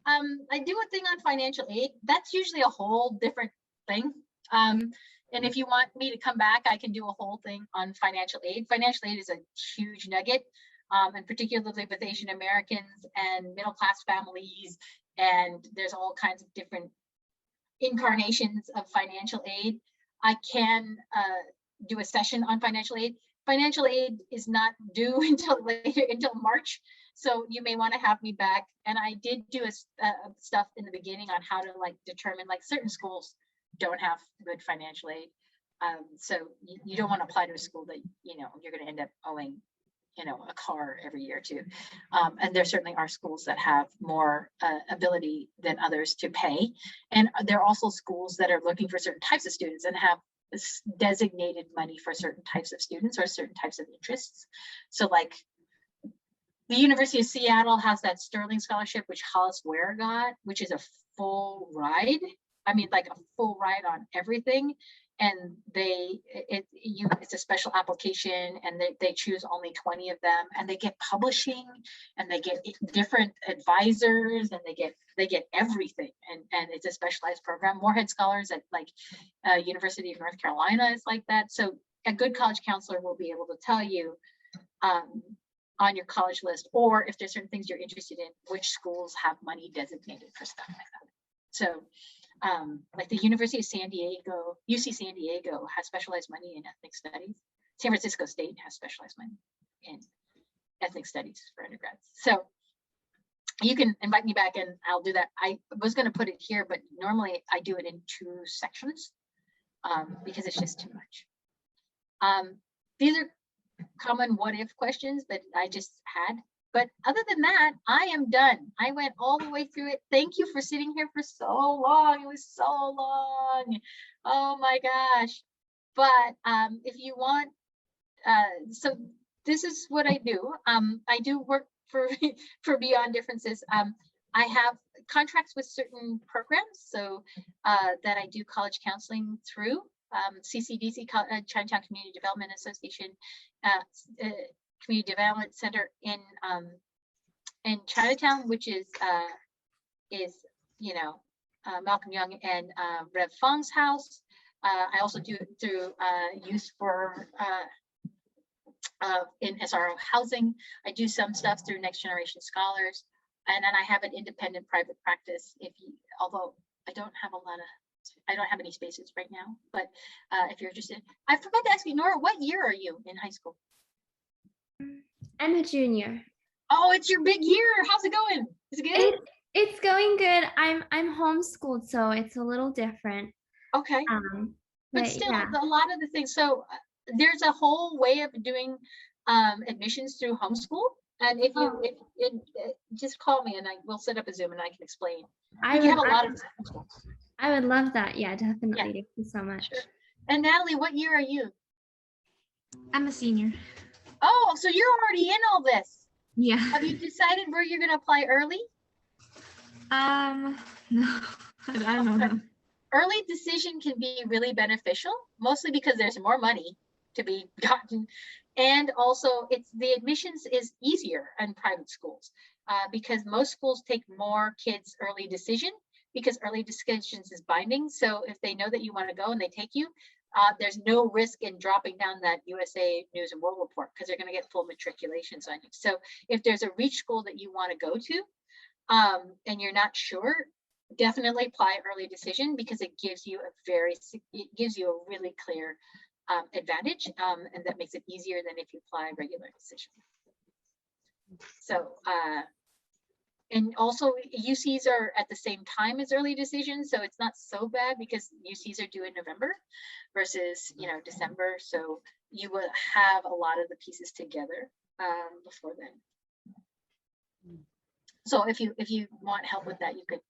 I do a thing on financial aid. That's usually a whole different thing. And if you want me to come back, I can do a whole thing on financial aid. Financial aid is a huge nugget, and particularly with Asian Americans and middle-class families. And there's all kinds of different incarnations of financial aid. I can do a session on financial aid. Financial aid is not due until March, so you may want to have me back. And I did do stuff in the beginning on how to determine certain schools don't have good financial aid, so you don't want to apply to a school that you're going to end up owing a car every year too. And there certainly are schools that have more ability than others to pay. And there are also schools that are looking for certain types of students and have designated money for certain types of students or certain types of interests. So the University of Seattle has that Sterling Scholarship, which Hollis Ware got, which is a full ride. I mean, a full ride on everything. And it's a special application, and they choose only 20 of them, and they get publishing, and they get different advisors, and they get everything. And it's a specialized program. Morehead Scholars at University of North Carolina is like that. So a good college counselor will be able to tell you on your college list, or if there's certain things you're interested in, which schools have money designated for stuff like that. So the University of San Diego, UC San Diego has specialized money in ethnic studies. San Francisco State has specialized money in ethnic studies for undergrads. So you can invite me back and I'll do that. I was going to put it here, but normally I do it in 2 sections because it's just too much. These are common what if questions that I just had. But other than that, I am done. I went all the way through it. Thank you for sitting here for so long. It was so long. Oh my gosh. But if you want, so this is what I do. I do work for Beyond Differences. I have contracts with certain programs, so that I do college counseling through. CCDC, Chinatown Community Development Association, Community Development Center in Chinatown, which is Malcolm Young and Rev Fong's house. I also do it through Youth for in SRO housing. I do some stuff through Next Generation Scholars, and then I have an independent private practice. Although I don't have any spaces right now, but if you're interested, I forgot to ask you, Nora, what year are you in high school? I'm a junior. Oh, it's your big year. How's it going? Is it good? It's going good. I'm homeschooled, so it's a little different. Okay. But still, yeah. A lot of the things. So there's a whole way of doing admissions through homeschool. And if you just call me and we'll set up a Zoom and I can explain. I would love that. Yeah, definitely. Yeah. Thank you so much. Sure. And Natalie, what year are you? I'm a senior. Oh, so you're already in all this. Yeah. Have you decided where you're going to apply early? No, I don't know. Early decision can be really beneficial, mostly because there's more money to be gotten. And also the admissions is easier in private schools because most schools take more kids early decision because early decisions is binding. So if they know that you want to go and they take you, there's no risk in dropping down that USA News and World Report because they're going to get full matriculations on you. So if there's a reach school that you want to go to and you're not sure, definitely apply early decision because it gives you a really clear advantage, and that makes it easier than if you apply regular decision. So and also UCs are at the same time as early decision, so it's not so bad because UCs are due in November versus December, so you will have a lot of the pieces together before then. So if you want help with that, you could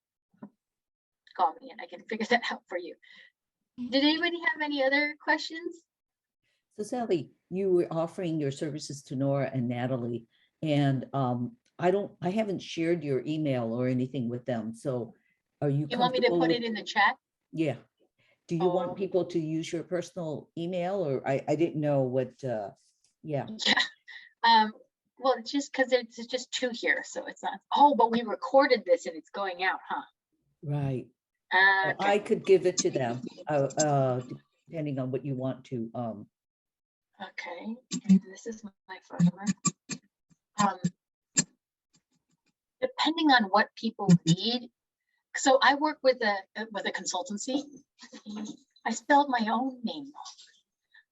call me and I can figure that out for you. Did anybody have any other questions? So Sally, you were offering your services to Nora and Natalie, and I haven't shared your email or anything with them. So are you want me to put it in the chat? Yeah. Do you want people to use your personal email, or I didn't know what, yeah. Yeah. Well, it's just because it's just two here, so it's not, oh, but we recorded this and it's going out, huh? Right. Okay. I could give it to them, depending on what you want to, Okay, and this is my phone number. Depending on what people need, so I work with a consultancy. I spelled my own name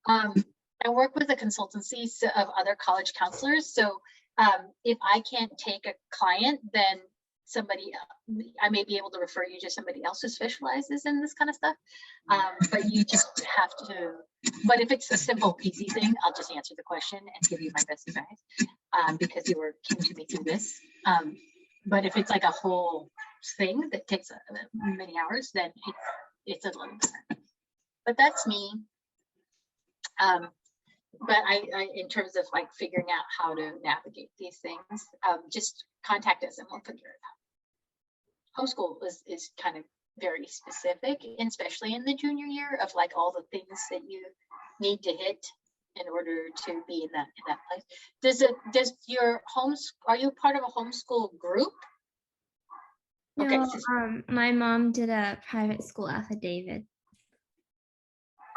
wrong. I work with a consultancy of other college counselors. So if I can't take a client, then I may be able to refer you to somebody else who specializes in this kind of stuff. But you just have to, but if it's a simple, easy thing, I'll just answer the question and give you my best advice because you came to me through this. But if it's like a whole thing that takes many hours, then it's a little different. But that's me. But I, in terms of like figuring out how to navigate these things, just contact us and we'll figure it out. Homeschool is kind of very specific, and especially in the junior year, of like all the things that you need to hit in order to be in that place. Does your are you part of a homeschool group? No, Okay. my mom did a private school affidavit.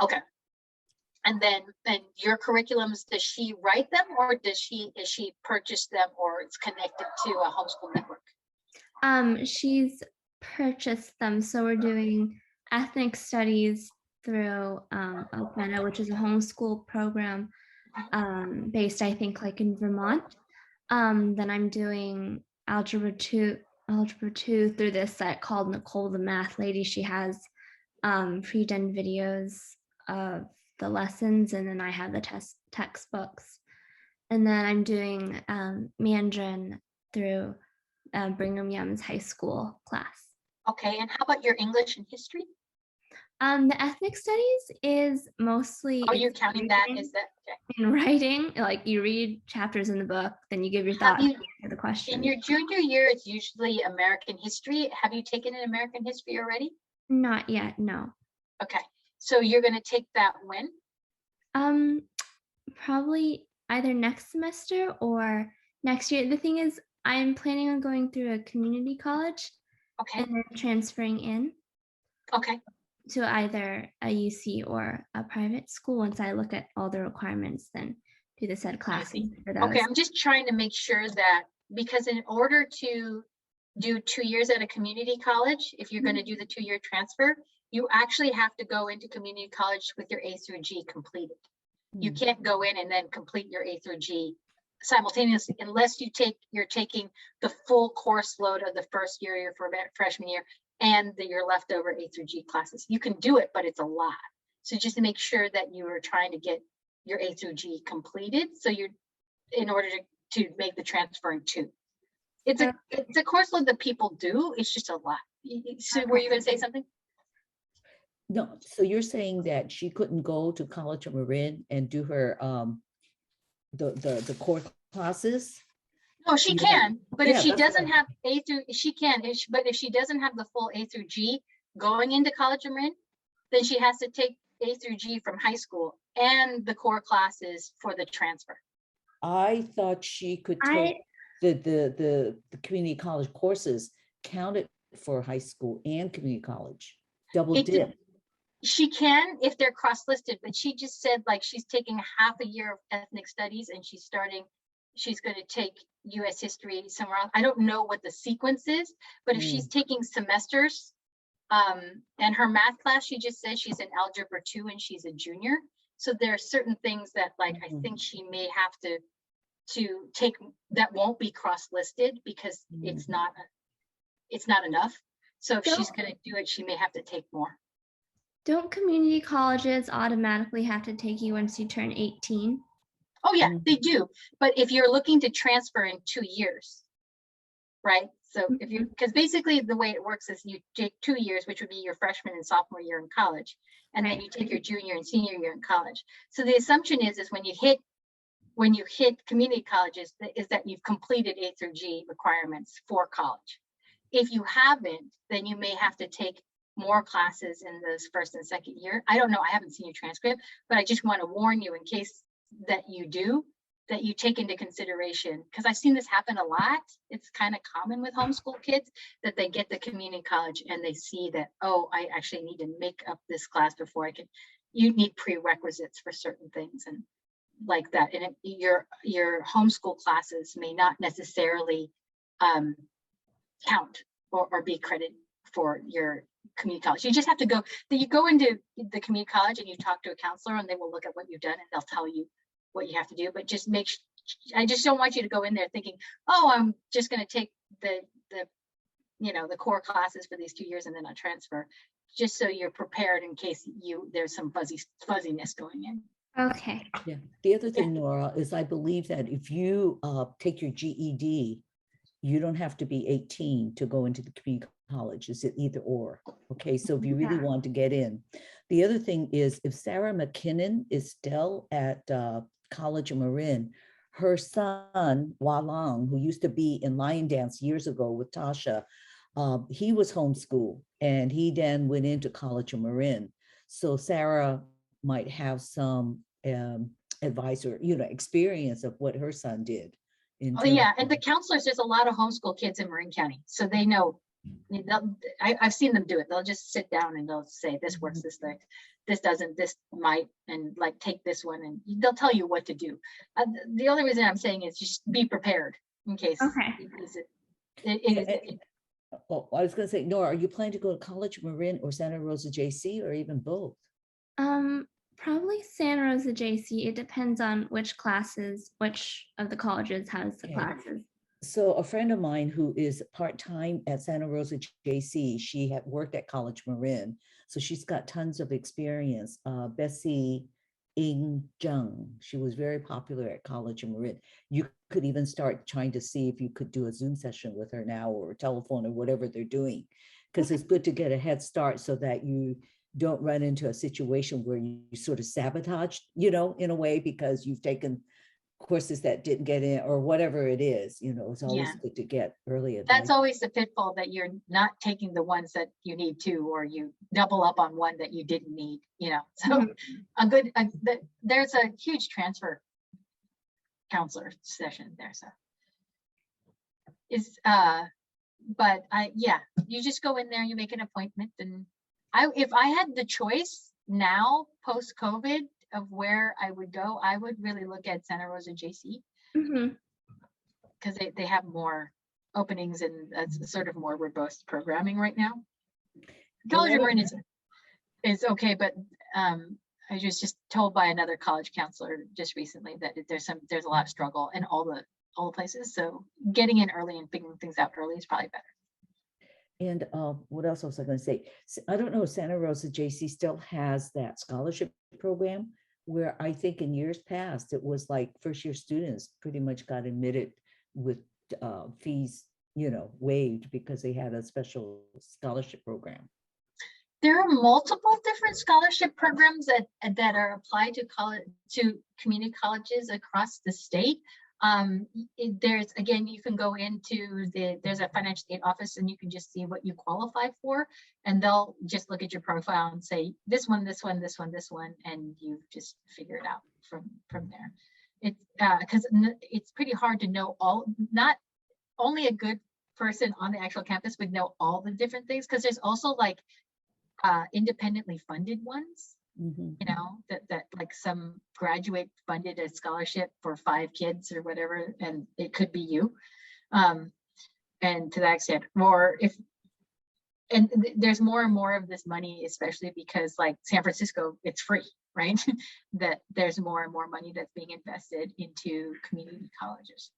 Okay. And then your curriculums, does she write them, or is she purchased them, or it's connected to a homeschool network? She's purchased them. So we're doing ethnic studies through Oakmenta, which is a homeschool program based, I think, like in Vermont. Then I'm doing algebra 2 through this site called Nicole the Math Lady. She has pre-done videos of the lessons, and then I have the textbooks. And then I'm doing Mandarin through Brigham Young's high school class. Okay, and how about your English and history? The ethnic studies is mostly. Are you counting that? Is that okay? In writing, like you read chapters in the book, then you give your thoughts to the question. In your junior year, it's usually American history. Have you taken an American history already? Not yet, no. Okay, so you're going to take that when? Probably either next semester or next year. The thing is, I'm planning on going through a community college. Okay. And then transferring in. Okay. To either a UC or a private school. Once I look at all the requirements, then do the said classes for those. Okay, I'm just trying to make sure that, because in order to do 2 years at a community college, if you're going to do the 2-year transfer, you actually have to go into community college with your A through G completed. You can't go in and then complete your A through G simultaneously unless you're taking the full course load of the first year, your freshman year, and your leftover A through G classes. You can do it, but it's a lot. So just to make sure that you are trying to get your A through G completed, so you're in order to make the transfer in 2. It's a course load that people do. It's just a lot. So were you going to say something? No, so you're saying that she couldn't go to College of Marin and do her the core classes? No, she can, but if she doesn't have A through, she can. But if she doesn't have the full A through G going into College of Marin, then she has to take A through G from high school and the core classes for the transfer. I thought she could take the community college courses counted for high school and community college. Double dip. She can if they're cross-listed, but she just said like she's taking half a year of ethnic studies and she's going to take US history somewhere else. I don't know what the sequence is, but if she's taking semesters, and her math class, she just says she's in algebra 2 and she's a junior. So there are certain things that like I think she may have to take that won't be cross-listed because it's not enough. So if she's going to do it, she may have to take more. Don't community colleges automatically have to take you once you turn 18? Oh yeah, they do. But if you're looking to transfer in 2 years, right? So if you, because basically the way it works is you take 2 years, which would be your freshman and sophomore year in college, and then you take your junior and senior year in college. So the assumption is when you hit community colleges is that you've completed A through G requirements for college. If you haven't, then you may have to take more classes in this first and second year. I don't know, I haven't seen your transcript, but I just want to warn you in case that you do, that you take into consideration, because I've seen this happen a lot. It's kind of common with homeschool kids that they get the community college and they see that, oh, I actually need to make up this class before I can. You need prerequisites for certain things and like that. And your homeschool classes may not necessarily count or be credited for your community college. You just have to go, you go into the community college and you talk to a counselor and they will look at what you've done and they'll tell you what you have to do, but just I just don't want you to go in there thinking, oh, I'm just going to take the core classes for these 2 years and then I'll transfer, just so you're prepared in case there's some fuzziness going in. Okay. Yeah. The other thing, Nora, is I believe that if you take your GED, you don't have to be 18 to go into the community college. It's either or. Okay. So if you really want to get in. The other thing is, if Sarah McKinnon is still at College of Marin, her son, Walang, who used to be in Lion Dance years ago with Tasha, he was homeschooled and he then went into College of Marin. So Sarah might have some advice or, experience of what her son did. Oh yeah, and the counselors, there's a lot of homeschool kids in Marin County, so they know. I've seen them do it. They'll just sit down and they'll say, this works, this thing, this doesn't, this might, and like take this one, and they'll tell you what to do. The only reason I'm saying is just be prepared in case. Okay. Oh, I was going to say, Nora, are you planning to go to College of Marin or Santa Rosa JC or even both? Probably Santa Rosa JC. It depends on which of the colleges has the classes. So a friend of mine who is part-time at Santa Rosa JC, she had worked at College Marin, so she's got tons of experience. Bessie Ing Jung, she was very popular at College Marin. You could even start trying to see if you could do a Zoom session with her now, or a telephone, or whatever they're doing, because it's good to get a head start so that you don't run into a situation where you sort of sabotage, in a way, because you've taken courses that didn't get in or whatever it is. It's always good to get early advice. That's always the pitfall, that you're not taking the ones that you need to, or you double up on one that you didn't need, so there's a huge transfer counselor session there, so you just go in there, you make an appointment, and if I had the choice now post COVID of where I would go, I would really look at Santa Rosa JC, because they have more openings and that's sort of more robust programming right now. College of Marin is okay, but I was just told by another college counselor just recently that there's a lot of struggle in all the places. So getting in early and figuring things out early is probably better. And what else was I going to say? I don't know, Santa Rosa JC still has that scholarship program where I think in years past, it was like first-year students pretty much got admitted with fees, waived, because they had a special scholarship program. There are multiple different scholarship programs that are applied to community colleges across the state. You can go into there's a financial aid office and you can just see what you qualify for, and they'll just look at your profile and say this one, and you just figure it out from there. It's because it's pretty hard to know not only a good person on the actual campus would know all the different things, because there's also like independently funded ones. That like some graduate funded a scholarship for 5 kids or whatever, and it could be you, and to that extent, there's more and more of this money, especially because like San Francisco, it's free, right? That there's more and more money that's being invested into community colleges.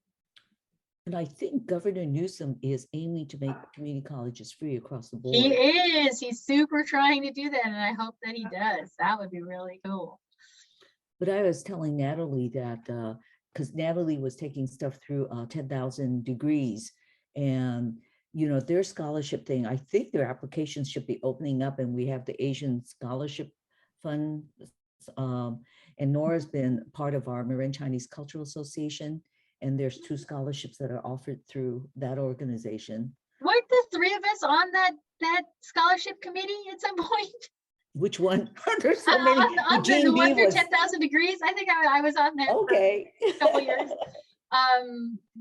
And I think Governor Newsom is aiming to make community colleges free across the board. He is. He's super trying to do that, and I hope that he does. That would be really cool. But I was telling Natalie that because Natalie was taking stuff through 10,000 Degrees, and their scholarship thing, I think their applications should be opening up, and we have the Asian Scholarship Fund, and Nora's been part of our Marin Chinese Cultural Association. And there's 2 scholarships that are offered through that organization. Weren't the 3 of us on that scholarship committee at some point? Which one? There's so many. On Gene the B one through was 10,000 degrees. I think I was on there okay. for a couple years.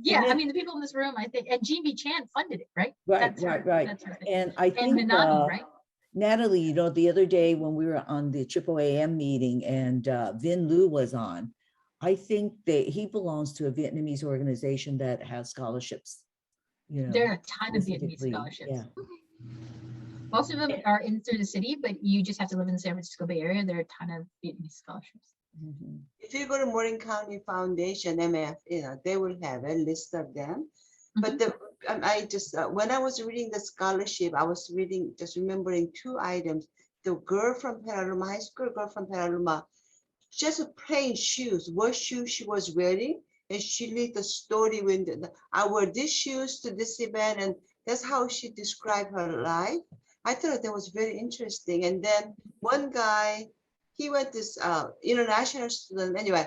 Yeah, I then- mean, the people in this room, I think, and Gene B. Chan funded it, right? Right, That's her- right. That's her thing. And I And think Minami, right? Natalie, you know, the other day when we were on the AAAM meeting and Vin Lu was on, I think that he belongs to a Vietnamese organization that has scholarships. You know, There are a ton of Vietnamese specifically, scholarships. yeah. Most of them are in through the city, but you just have to live in the San Francisco Bay Area. There are a ton of Vietnamese scholarships. Mhm. If you go to Marin County Foundation, MF, you know, they will have a list of them. But the I just when I was reading the scholarship, I was reading, just remembering two items. The girl from Petaluma, high school girl from Petaluma, just plain shoes, what shoes she was wearing, and she read the story when I wore these shoes to this event, and that's how she described her life. I thought that was very interesting. And then one guy, he went this international student. Anyway,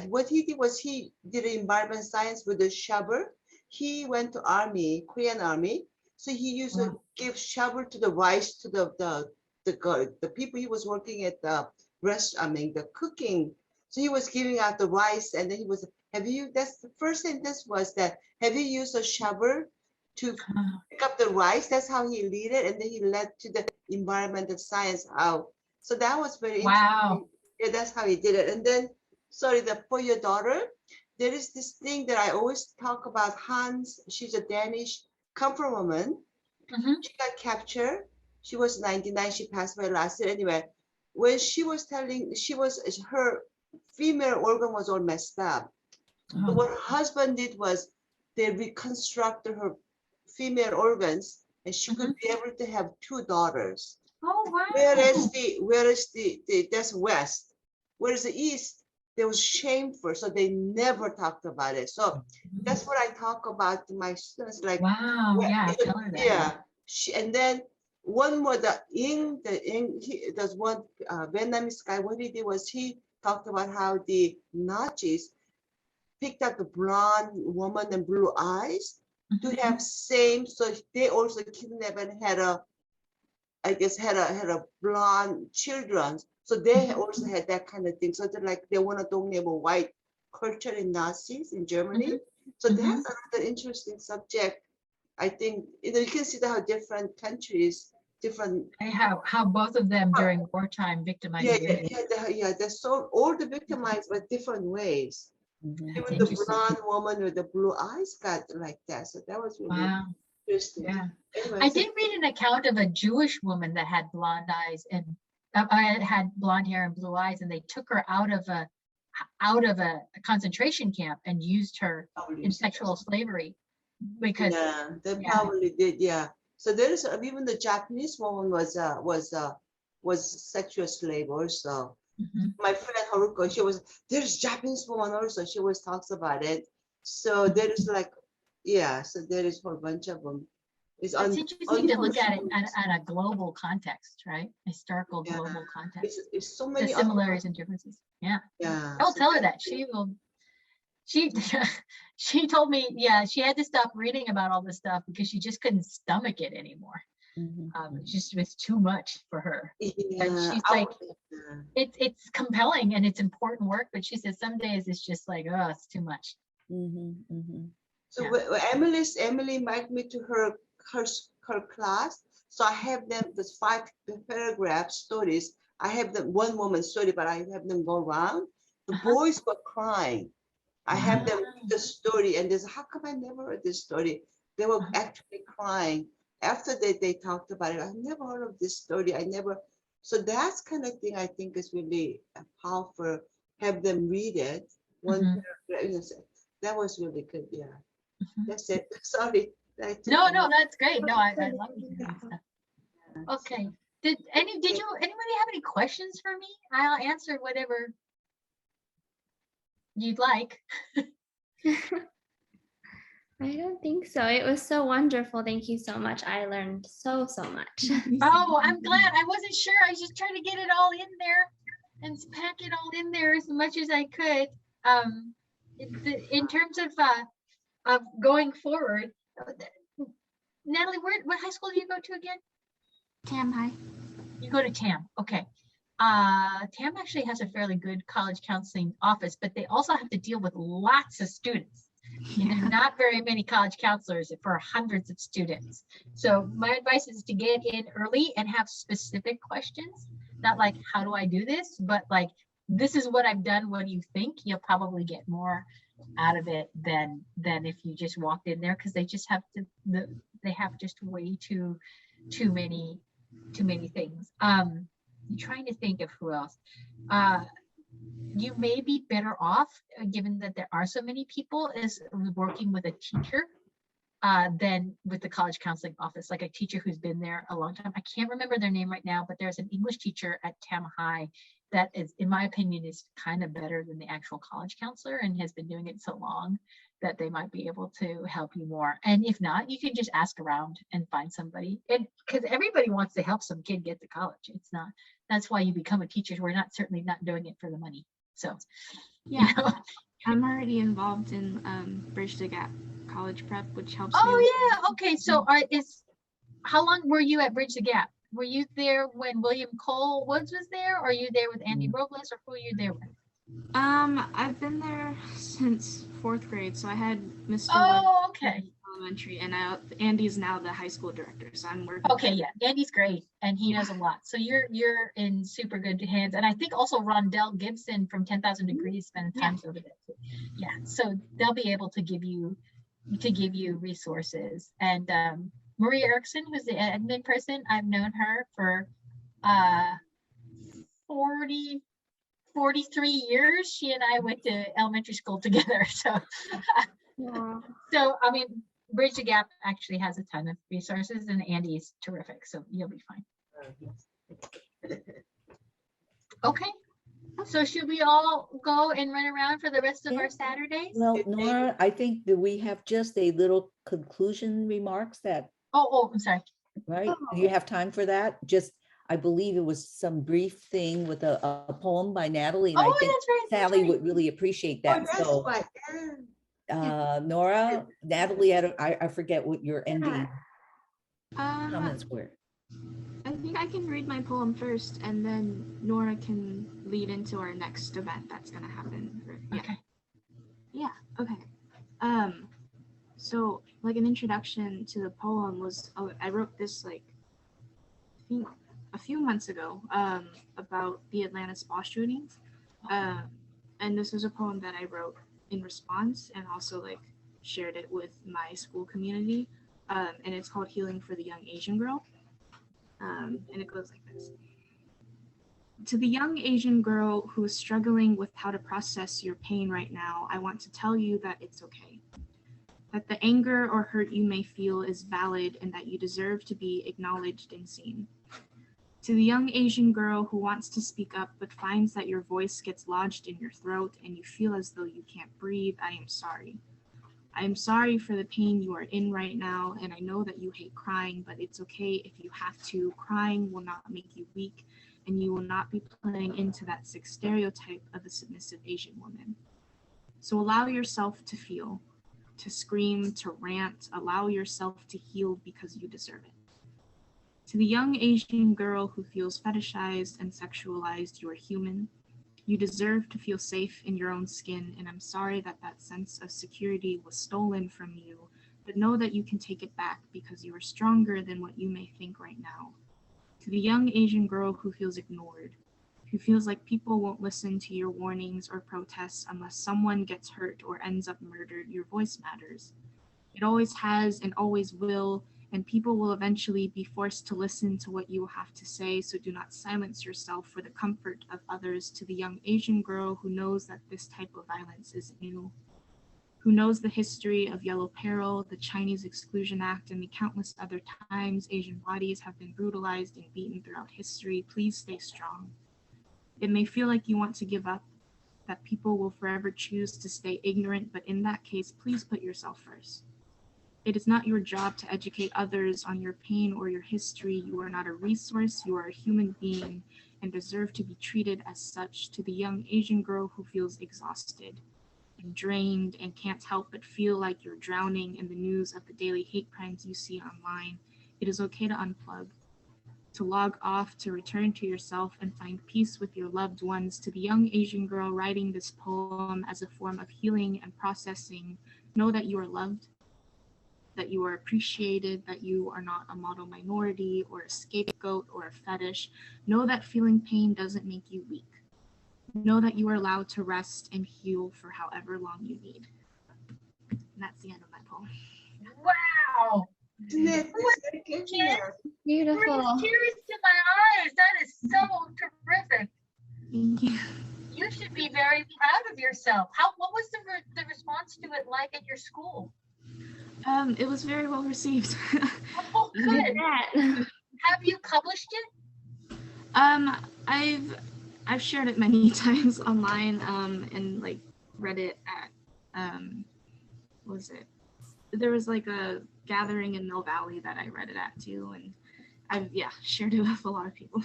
what he did was he did environment science with a shovel. He went to army, Korean army. So he used to give shovel to the rice to the people he was working at the the cooking. So he was giving out the rice, and then he was, that's the first sentence was that, have you used a shovel to pick up the rice? That's how he lead it. And then he led to the environmental science out. So that was very interesting. Yeah, that's how he did it. And then, sorry, for your daughter, there is this thing that I always talk about. Hans, she's a Danish comfort woman. She got captured. She was 99. She passed away last year. Anyway, when she was telling, her female organ was all messed up. But what her husband did was they reconstructed her female organs, and she could be able to have 2 daughters. Oh, wow. Whereas that's West. Whereas the East, there was shameful, so they never talked about it. So that's what I talk about to my students. Like, wow, yeah, tell her that. Yeah, and then one more, there's one Vietnamese guy. What he did was he talked about how the Nazis picked up the blonde woman and blue eyes to have same. So they also kidnapped and had a blonde children. So they also had that kind of thing. So they're like, they want to dominate a white culture in Nazis in Germany. So that's another interesting subject. I think, you know, you can see how different countries, how both of them during wartime victimized women. they're so all the victimized, but different ways. Even the blonde woman with the blue eyes got like that. So that was really interesting. Yeah. Anyway, I did read an account of a Jewish woman that had blonde eyes and had blonde hair and blue eyes, and they took her out of a concentration camp and used her in sexual slavery because they probably did. Yeah. So there's even the Japanese woman was sexual slave also. My friend Haruko, there's Japanese woman also. She always talks about it. So there is like, so there is a whole bunch of them. It's interesting to look at it at a global context, right? Historical global context. It's so many the similarities and differences. Yeah. I'll tell her that. She told me, she had to stop reading about all this stuff because she just couldn't stomach it anymore. It was too much for her. And she's like, it's compelling and it's important work, but she says some days it's just like, oh, it's too much. So Emily invited me to her class. So I have them, there's 5 paragraph stories. I have them, one woman story, but I have them go around. The boys were crying. I have them read the story, and there's, how come I never heard this story? They were actually crying after they talked about it. I never heard of this story. So that's kind of thing I think is really powerful. Have them read it. That was really good. Yeah. That's it. Sorry. No, that's great. No, I love hearing that stuff. Okay. Did anybody have any questions for me? I'll answer whatever you'd like. I don't think so. It was so wonderful. Thank you so much. I learned so much. Oh, I'm glad. I wasn't sure. I was just trying to get it all in there and pack it all in there as much as I could. In terms of going forward, Natalie, what high school do you go to again? Tam High. You go to TAM, okay. TAM actually has a fairly good college counseling office, but they also have to deal with lots of students. And there are not very many college counselors for hundreds of students. So my advice is to get in early and have specific questions, not like, how do I do this? But like, this is what I've done. What do you think? You'll probably get more out of it than if you just walked in there, because they just have to, they have just way too many things. I'm trying to think of who else. You may be better off, given that there are so many people, is working with a teacher than with the college counseling office, like a teacher who's been there a long time. I can't remember their name right now, but there's an English teacher at Tam High that is, in my opinion, is kind of better than the actual college counselor and has been doing it so long that they might be able to help you more. And if not, you can just ask around and find somebody. And because everybody wants to help some kid get to college. It's not, that's why you become a teacher. We're not certainly not doing it for the money. So, Yeah, you know. I'm already involved in Bridge the Gap college prep, which helps me. Oh yeah, okay. So how long were you at Bridge the Gap? Were you there when William Cole Woods was there, or are you there with Andy Robles, or who are you there with? I've been there since 4th grade, so I had Mr. Oh, Woods okay. in elementary, and Andy's now the high school director, so I'm working. Okay, yeah, Andy's great, and he knows a lot. So you're in super good hands, and I think also Rondell Gibson from 10,000 Degrees spent times over there too. Yeah, so they'll be able to give you resources. And Marie Erickson, who's the admin person, I've known her for 43 years. She and I went to elementary school together. So, Yeah. so I mean, Bridge the Gap actually has a ton of resources, and Andy's terrific. So you'll be fine. Okay. So should we all go and run around for the rest of our Saturdays? Well, Nora, I think that we have just a little conclusion remarks that, Oh, I'm sorry. right? Do you have time for that? Just, I believe it was some brief thing with a poem by Natalie, and I think that's right. Sally would really appreciate Oh, that. that's So, right. Nora, Natalie, I forget what your ending Um, comments were. I think I can read my poem first, and then Nora can lead into our next event that's gonna happen. Yeah. Okay. Yeah. Okay. So like an introduction to the poem was, I wrote this like I think a few months ago about the Atlanta spa shootings, and this is a poem that I wrote in response, and also like shared it with my school community, and it's called "Healing for the Young Asian Girl." And it goes like this. To the young Asian girl who is struggling with how to process your pain right now, I want to tell you that it's okay. That the anger or hurt you may feel is valid and that you deserve to be acknowledged and seen. To the young Asian girl who wants to speak up but finds that your voice gets lodged in your throat and you feel as though you can't breathe, I am sorry. I am sorry for the pain you are in right now, and I know that you hate crying, but it's okay if you have to. Crying will not make you weak, and you will not be playing into that sick stereotype of a submissive Asian woman. So allow yourself to feel, to scream, to rant, allow yourself to heal because you deserve it. To the young Asian girl who feels fetishized and sexualized, you are human. You deserve to feel safe in your own skin, and I'm sorry that that sense of security was stolen from you, but know that you can take it back because you are stronger than what you may think right now. To the young Asian girl who feels ignored, who feels like people won't listen to your warnings or protests unless someone gets hurt or ends up murdered, your voice matters. It always has and always will, and people will eventually be forced to listen to what you have to say, so do not silence yourself for the comfort of others. To the young Asian girl who knows that this type of violence is new, who knows the history of Yellow Peril, the Chinese Exclusion Act, and the countless other times Asian bodies have been brutalized and beaten throughout history, please stay strong. It may feel like you want to give up, that people will forever choose to stay ignorant, but in that case, please put yourself first. It is not your job to educate others on your pain or your history. You are not a resource, you are a human being and deserve to be treated as such. To the young Asian girl who feels exhausted and drained and can't help but feel like you're drowning in the news of the daily hate crimes you see online, it is okay to unplug. to log off, to return to yourself and find peace with your loved ones. To the young Asian girl writing this poem as a form of healing and processing, know that you are loved, that you are appreciated, that you are not a model minority or a scapegoat or a fetish. Know that feeling pain doesn't make you weak. Know that you are allowed to rest and heal for however long you need. And that's the end of my poem. Wow. Isn't it? It's very good, yeah. Beautiful. Tears to my eyes. That is so terrific. Thank you. You should be very proud of yourself. What was the response to it like at your school? It was very well received. Oh, good. That. Have you published it? I've shared it many times online, and like read it at what was it? There was like a gathering in Mill Valley that I read it at too, and I've shared it with a lot of people.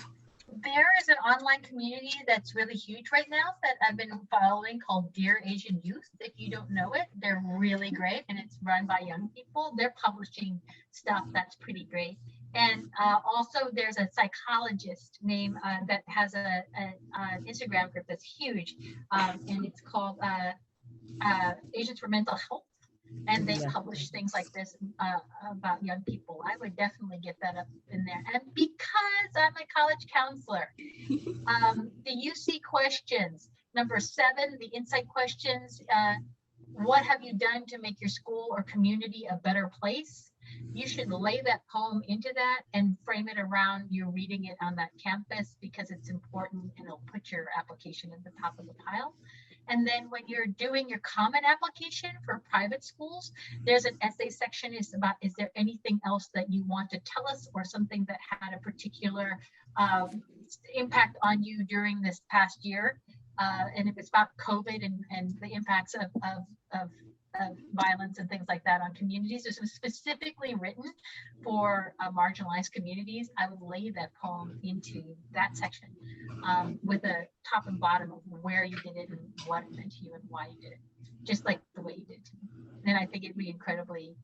There is an online community that's really huge right now that I've been following called Dear Asian Youth. If you don't know it, they're really great, and it's run by young people. They're publishing stuff that's pretty great. And also there's a psychologist named that has an Instagram group that's huge, and it's called Asians for Mental Health. And they publish things like this about young people. I would definitely get that up in there. And because I'm a college counselor, the UC questions, number 7, the insight questions, what have you done to make your school or community a better place? You should lay that poem into that and frame it around you reading it on that campus, because it's important and it'll put your application at the top of the pile. And then when you're doing your common application for private schools, there's an essay section is about, is there anything else that you want to tell us, or something that had a particular impact on you during this past year? And if it's about COVID and the impacts of violence and things like that on communities, this was specifically written for marginalized communities. I would lay that poem into that section with a top and bottom of where you did it and what it meant to you and why you did it, just like the way you did it to me. And I think it'd be incredibly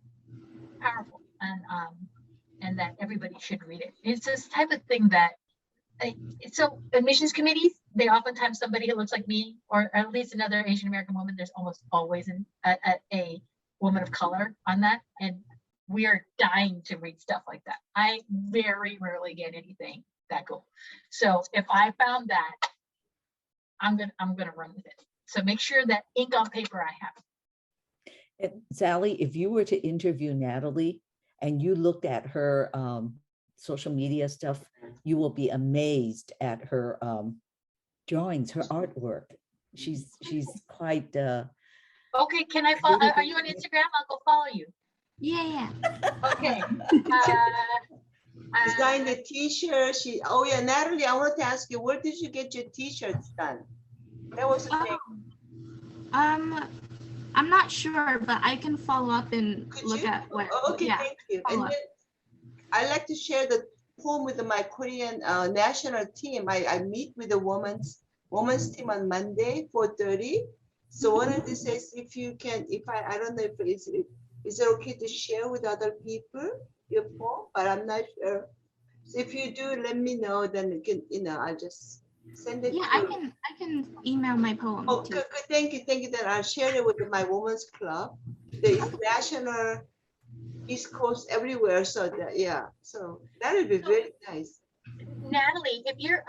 powerful, and that everybody should read it. It's this type of thing that so admissions committees, they oftentimes somebody who looks like me, or at least another Asian American woman. There's almost always a woman of color on that, and we are dying to read stuff like that. I very rarely get anything that cool. So if I found that, I'm gonna run with it. So make sure that ink on paper I have. And Sally, if you were to interview Natalie and you looked at her social media stuff, you will be amazed at her drawings, her artwork. She's quite Okay, can I follow? Are you on Instagram? I'll go follow you. Yeah. Okay. Design the t-shirt. Oh yeah, Natalie, I want to ask you, where did you get your t-shirts done? That was a thing. I'm not sure, but I can follow up and look at what. Okay, thank you. And then I like to share the poem with my Korean national team. I meet with the women's team on Monday, 4:30. So one of these says, if you can, I don't know if is it okay to share with other people your poem, but I'm not sure. So if you do, let me know. Then you can, I'll just send it. Yeah, I can email my poem. Oh, good. Thank you. Then I'll share it with my women's club. There is national, East Coast, everywhere. So so that would be very nice. Natalie, if you're,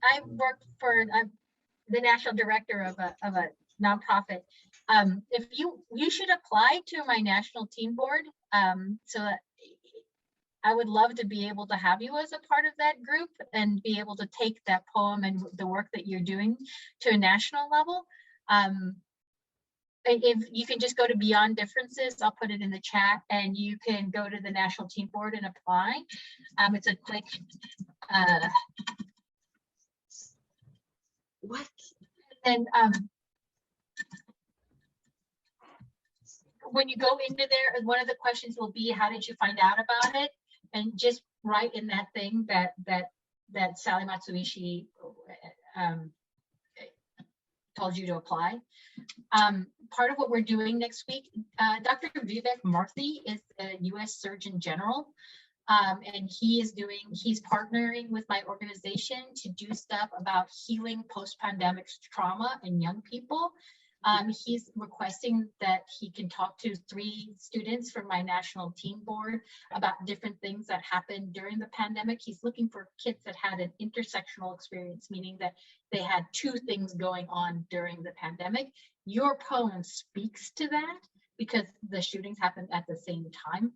I work for the national director of a nonprofit. If you should apply to my national team board. So I would love to be able to have you as a part of that group and be able to take that poem and the work that you're doing to a national level. If you can just go to Beyond Differences, I'll put it in the chat, and you can go to the national team board and apply. It's a quick what? And when you go into there, one of the questions will be, how did you find out about it? And just write in that thing that Sally Matsuishi told you to apply. Part of what we're doing next week, Dr. Vivek Murthy is the U.S. Surgeon General. And he's partnering with my organization to do stuff about healing post-pandemic trauma in young people. He's requesting that he can talk to 3 students from my national team board about different things that happened during the pandemic. He's looking for kids that had an intersectional experience, meaning that they had 2 things going on during the pandemic. Your poem speaks to that because the shootings happened at the same time.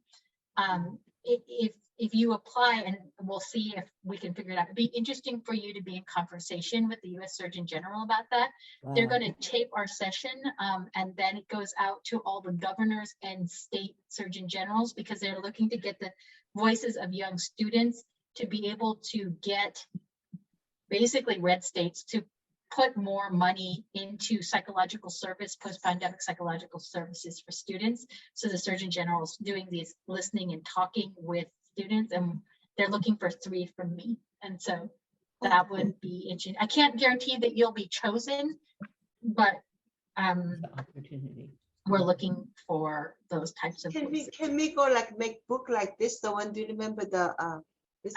If you apply, and we'll see if we can figure it out, it'd be interesting for you to be in conversation with the U.S. Surgeon General about that. Wow. They're going to tape our session, and then it goes out to all the governors and state surgeon generals because they're looking to get the voices of young students to be able to get basically red states to put more money into psychological service, post-pandemic psychological services for students. So the Surgeon General's doing these listening and talking with students, and they're looking for 3 from me. And so that would be interesting. I can't guarantee that you'll be chosen, but Opportunity. we're looking for those types of Can voices. we go like make book like this? The one, do you remember the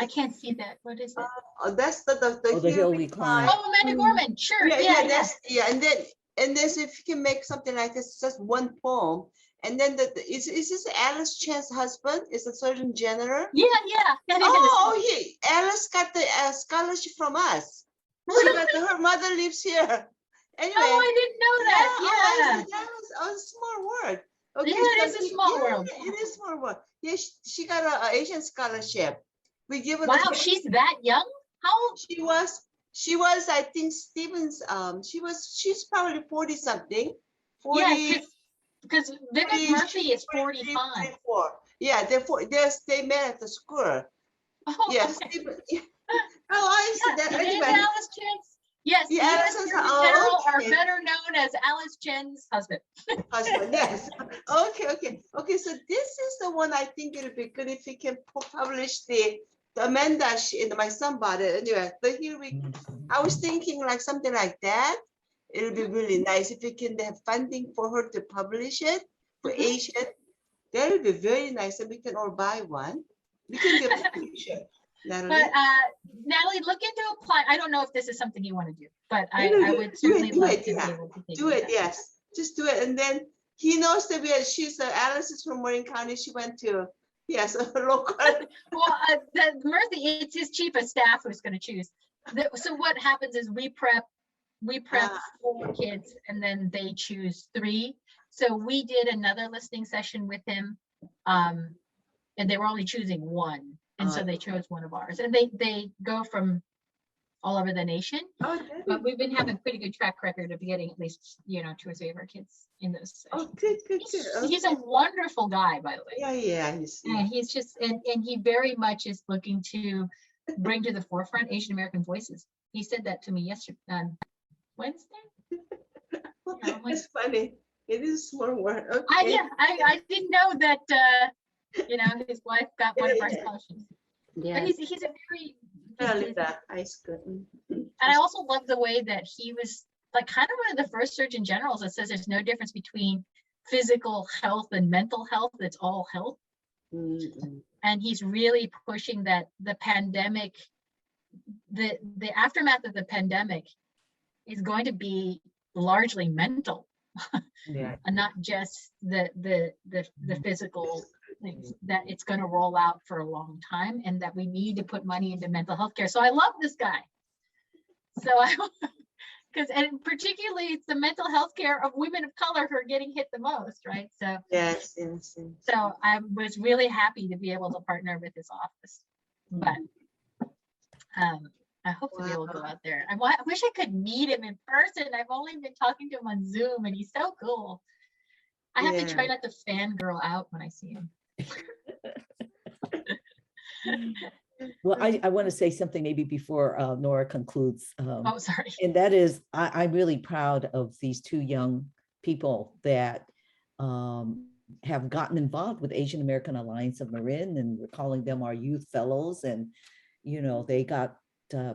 I can't see that. What is it? oh, that's the Oh, the hill we we climb. Oh, Amanda Gorman. Sure. yeah, Yeah. and then so if you can make something like this, just one poem, and then is this Alice Chan's husband? Is a Surgeon General? Yeah. Alice got the scholarship from us. Her mother lives here. Anyway. Oh, I didn't know that. Yeah. That was a small world. Okay, Yeah, it is a small world. It is a small world. Yeah, she got an Asian scholarship. We give her. Wow, she's that young? How old? She was, I think, Stevens. She's probably 40 something. 40. Yeah, because Vivek Murphy is 45. 44. Yeah, they met at the school. Oh, Yes. okay. Oh, I said that. Did Anyway. Alice Chen's? Yes, Yeah, the Alice US is- Surgeon oh, General are okay. better known as Alice Chen's husband. Husband, yes. Okay. So this is the one I think it'll be good if we can publish the Amanda in my somebody. Anyway, but here I was thinking like something like that. It'll be really nice if we can have funding for her to publish it for Asian. That'll be very nice, and we can all buy one. We can get a picture. Natalie. But Natalie, look into applying. I don't know if this is something you want to do, but I would Do certainly it, love yeah. to be able to Do it, yes. Just do it, and then he knows that she's Alice is from Marin County. She went to a local. Well, Murphy, it's his chief of staff who's going to choose. So what happens is we prep 4 kids, and then they choose 3. So we did another listening session with him, and they were only choosing 1, and so they chose one of ours. And they go from all over the nation, but we've been having a pretty good track record of getting at least 2 or 3 of our kids in those sessions. Oh, good. He's a wonderful guy, by the way. Yeah. And he's just and he very much is looking to bring to the forefront Asian American voices. He said that to me yesterday, Wednesday. It's funny. It is a small world. Okay. I didn't know that his wife got one of our scholarships. Yeah. But he's a very High school. and I also love the way that he was like kind of one of the first surgeon generals that says there's no difference between physical health and mental health. It's all health. Mm-hmm. And he's really pushing that the pandemic, the aftermath of the pandemic is going to be largely mental. Yeah. And not just the physical things, that it's going to roll out for a long time, and that we need to put money into mental health care. So I love this guy. So and particularly it's the mental health care of women of color who are getting hit the most, right? So Yes. so I was really happy to be able to partner with his office, but I hope to be able to go out there. I wish I could meet him in person. I've only been talking to him on Zoom, and he's so cool. I have to try not to fangirl out when I see him. Well, I want to say something maybe before Nora concludes. Oh, sorry. And that is, I'm really proud of these 2 young people that have gotten involved with Asian American Alliance of Marin, and we're calling them our youth fellows. And, they got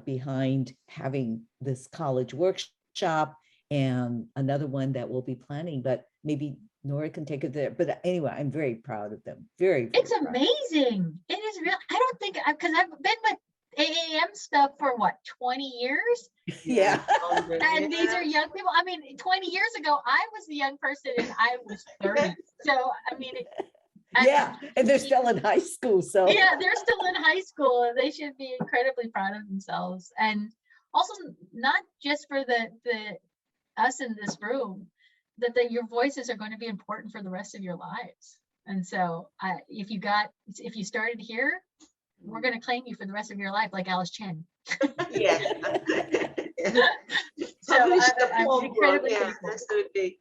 behind having this college workshop and another one that we'll be planning, but maybe Nora can take it there. But anyway, I'm very proud of them. Very It's proud. amazing. It is real. I don't think, because I've been with AAM stuff for what, 20 years? Yeah. And these are young people. I mean, 20 years ago, I was the young person and I was 30. So, I mean, Yeah, and they're still in high school, so. yeah, they're still in high school and they should be incredibly proud of themselves. And also not just for the us in this room, that your voices are going to be important for the rest of your lives. And so if you started here, we're going to claim you for the rest of your life, like Alice Chen. Yeah. So Publish the I'm poem book. incredibly Yeah, grateful. that's the big.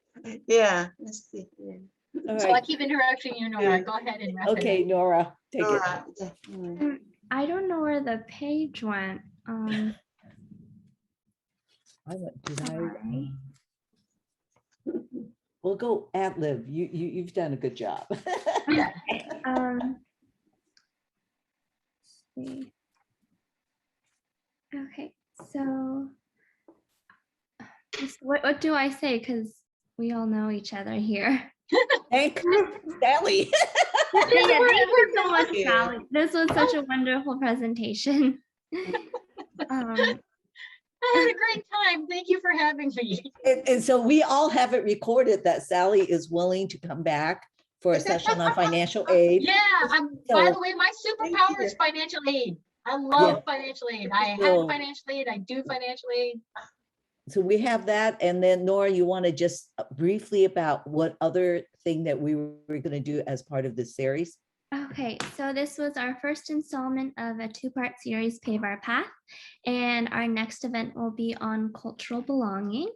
Yeah, let's see. Yeah. All So I right. keep interrupting you, Nora. Go ahead and wrap it Okay, up. Nora, take it. Nora, yeah, I don't know where the page went. Sorry. We'll go ad lib. You've done a good job. Yeah. See. Okay, so what do I say? Because we all know each other here. Thank Sally. Yeah, thank you so much, you. Sally. This was such a wonderful presentation. I had a great time. Thank you for having me. And so we all have it recorded that Sally is willing to come back for a session on financial aid. Yeah, by the way, my superpower is financial aid. I love financial aid. I have financial aid. I do financial aid. So we have that. And then Nora, you want to just briefly about what other thing that we were going to do as part of this series? Okay, so this was our first installment of a two-part series, Pave Our Path, and our next event will be on cultural belonging.